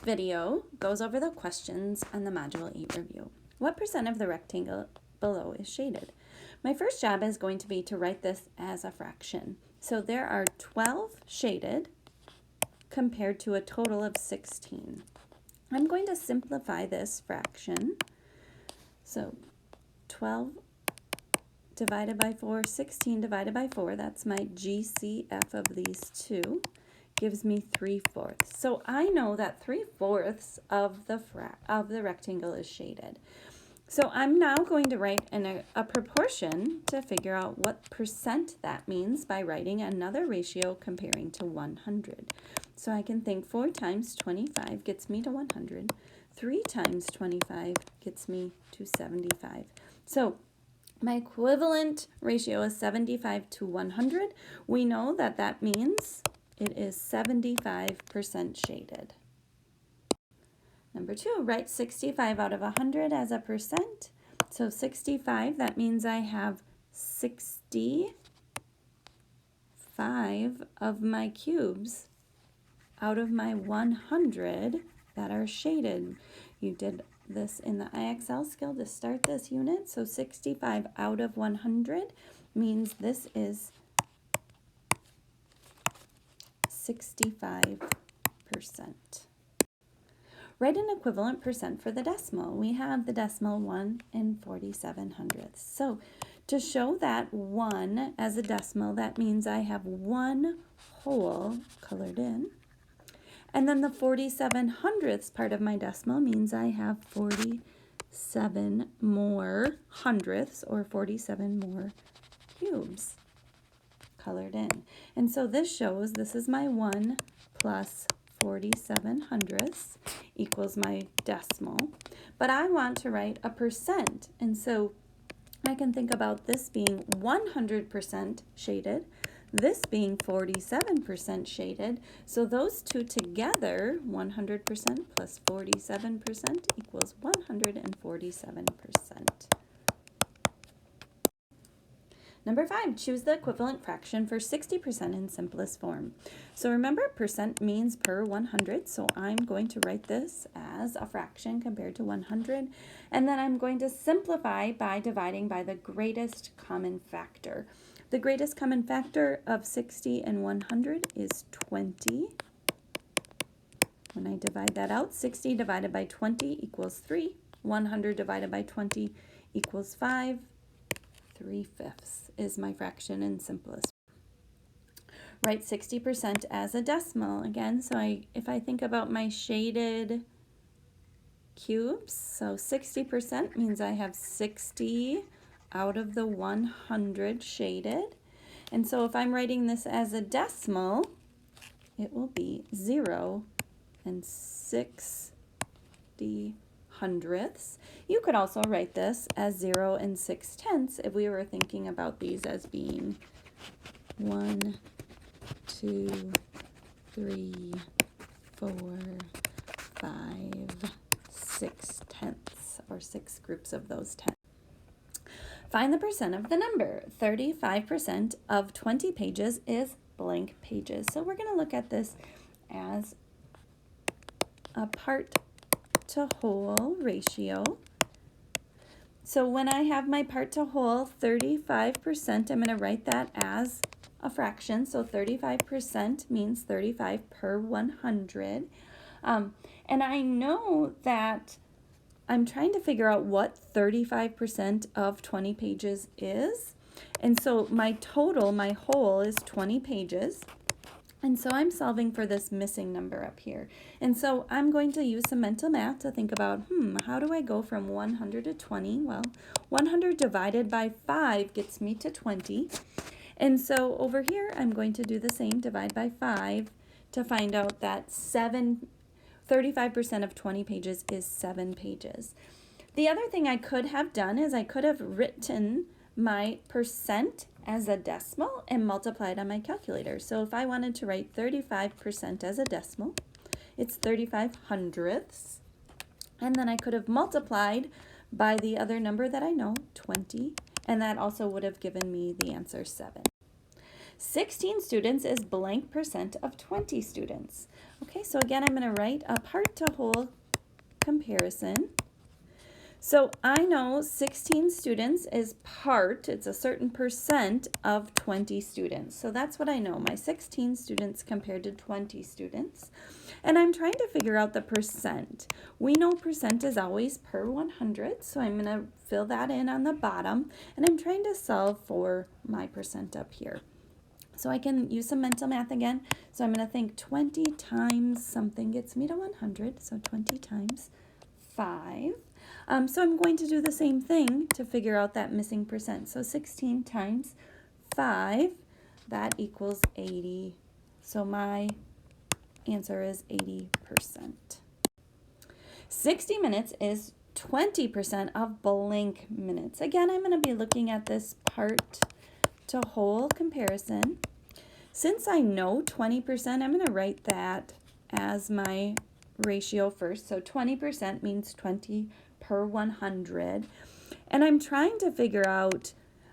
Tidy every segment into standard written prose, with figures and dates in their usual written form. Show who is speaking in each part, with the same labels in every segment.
Speaker 1: video goes over the questions on the Module 8 review. What percent of the rectangle below is shaded? My first job is going to be to write this as a fraction. So there are 12 shaded compared to a total of 16. I'm going to simplify this fraction. So 12 divided by 4, 16 divided by 4, that's my GCF of these two, gives me 3/4. So I know that 3/4 of the rectangle is shaded. So I'm now going to write a proportion to figure out what percent that means by writing another ratio comparing to 100. So I can think 4 times 25 gets me to 100. 3 times 25 gets me to 75. So my equivalent ratio is 75 to 100. We know that that means it is 75% shaded. Number 2, write 65 out of 100 as a percent. So 65, that means I have 65 of my cubes out of my 100 that are shaded. You did this in the IXL skill to start this unit. So 65 out of 100 means this is 65%. Write an equivalent percent for the decimal. We have the decimal 1 and 47/100. So to show that 1 as a decimal, that means I have 1 whole colored in. And then the 47/100ths part of my decimal means I have 47 more hundredths, or 47 more cubes colored in. And so this shows this is my 1 plus 47/100ths equals my decimal. But I want to write a percent. And so I can think about this being 100% shaded, this being 47% shaded. So those two together, 100% plus 47% equals 147%. Number 5, choose the equivalent fraction for 60% in simplest form. So remember, percent means per 100, so I'm going to write this as a fraction compared to 100, and then I'm going to simplify by dividing by the greatest common factor. The greatest common factor of 60 and 100 is 20. When I divide that out, 60 divided by 20 equals 3. 100 divided by 20 equals 5. 3/5 is my fraction in simplest. Write 60% as a decimal again. So if I think about my shaded cubes, so 60% means I have 60 out of the 100 shaded. And so if I'm writing this as a decimal, it will be 0 and 60 hundredths. You could also write this as 0 and 6/10 if we were thinking about these as being 1, 2, 3, 4, 5, 6/10, or 6 groups of those 10. Find the percent of the number. 35% of 20 pages is blank pages. So we're going to look at this as a part to whole ratio. So when I have my part to whole, 35%, I'm going to write that as a fraction. So 35% means 35 per 100. And I know that I'm trying to figure out what 35% of 20 pages is. And so my total, my whole, is 20 pages. And so I'm solving for this missing number up here. And so I'm going to use some mental math to think about, how do I go from 100 to 20? Well, 100 divided by 5 gets me to 20. And so over here, I'm going to do the same, divide by 5, to find out that 35% of 20 pages is 7 pages. The other thing I could have done is I could have written my percent as a decimal and multiplied on my calculator. So if I wanted to write 35% as a decimal, it's 35 hundredths. And then I could have multiplied by the other number that I know, 20, and that also would have given me the answer 7. 16 students is blank percent of 20 students. Okay, so again, I'm going to write a part to whole comparison. So I know 16 students is part, it's a certain percent of 20 students. So that's what I know, my 16 students compared to 20 students. And I'm trying to figure out the percent. We know percent is always per 100, so I'm going to fill that in on the bottom. And I'm trying to solve for my percent up here. So I can use some mental math again. So I'm going to think 20 times something gets me to 100, so 20 times 5. So I'm going to do the same thing to figure out that missing percent. So 16 times 5, that equals 80. So my answer is 80%. 60 minutes is 20% of blank minutes. Again, I'm going to be looking at this part to whole comparison. Since I know 20%, I'm going to write that as my ratio first. So 20% means 20 per 100. And I'm trying to figure out,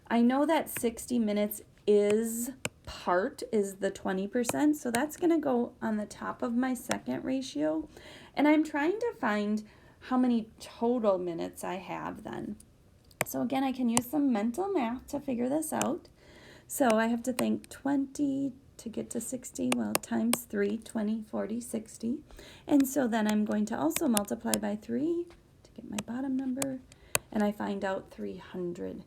Speaker 1: I know that 60 minutes is the 20%, so that's going to go on the top of my second ratio. And I'm trying to find how many total minutes I have then. So again, I can use some mental math to figure this out. So I have to think 20 to get to 60, well, times 3, 20, 40, 60. And so then I'm going to also multiply by 3 to get my bottom number, and I find out 300.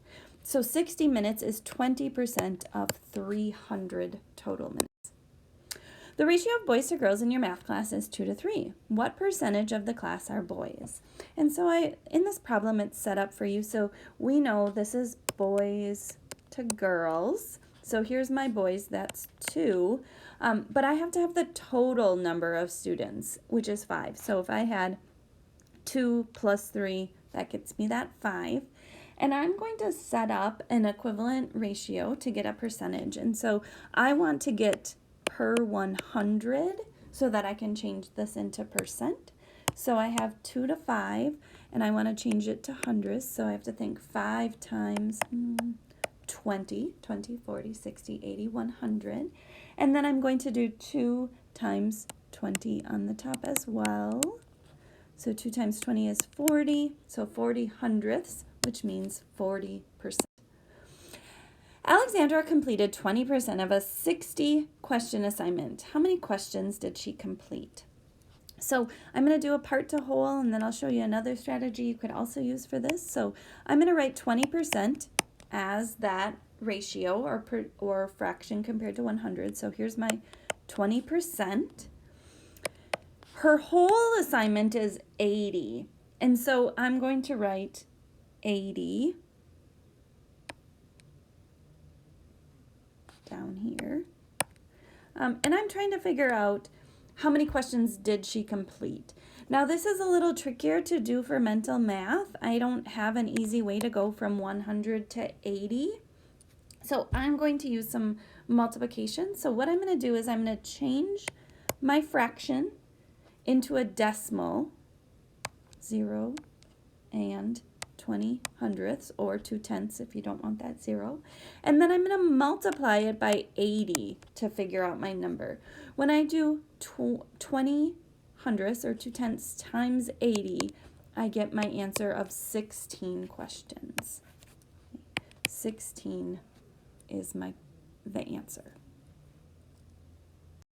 Speaker 1: So 60 minutes is 20% of 300 total minutes. The ratio of boys to girls in your math class is 2 to 3. What percentage of the class are boys? And so in this problem, it's set up for you. So we know this is boys to girls. So here's my boys, that's 2. But I have to have the total number of students, which is 5. So if I had 2 plus 3, that gets me that 5. And I'm going to set up an equivalent ratio to get a percentage. And so I want to get per 100 so that I can change this into percent. So I have 2 to 5, and I want to change it to hundreds. So I have to think 5 times 20, 40, 60, 80, 100. And then I'm going to do 2 times 20 on the top as well. So 2 times 20 is 40, so 40 hundredths, which means 40%. Alexandra completed 20% of a 60 question assignment. How many questions did she complete? So I'm going to do a part to whole, and then I'll show you another strategy you could also use for this. So I'm going to write 20% as that ratio or fraction compared to 100. So here's my 20%. Her whole assignment is 80. And so I'm going to write 80 down here. And I'm trying to figure out how many questions did she complete. Now this is a little trickier to do for mental math. I don't have an easy way to go from 100 to 80. So I'm going to use some multiplication. So what I'm going to do is I'm going to change my fraction into a decimal, 0 and 20 hundredths, or 2/10 if you don't want that 0. And then I'm going to multiply it by 80 to figure out my number. When I do 20 hundredths or 2/10 times 80, I get my answer of 16 questions. 16 is the answer.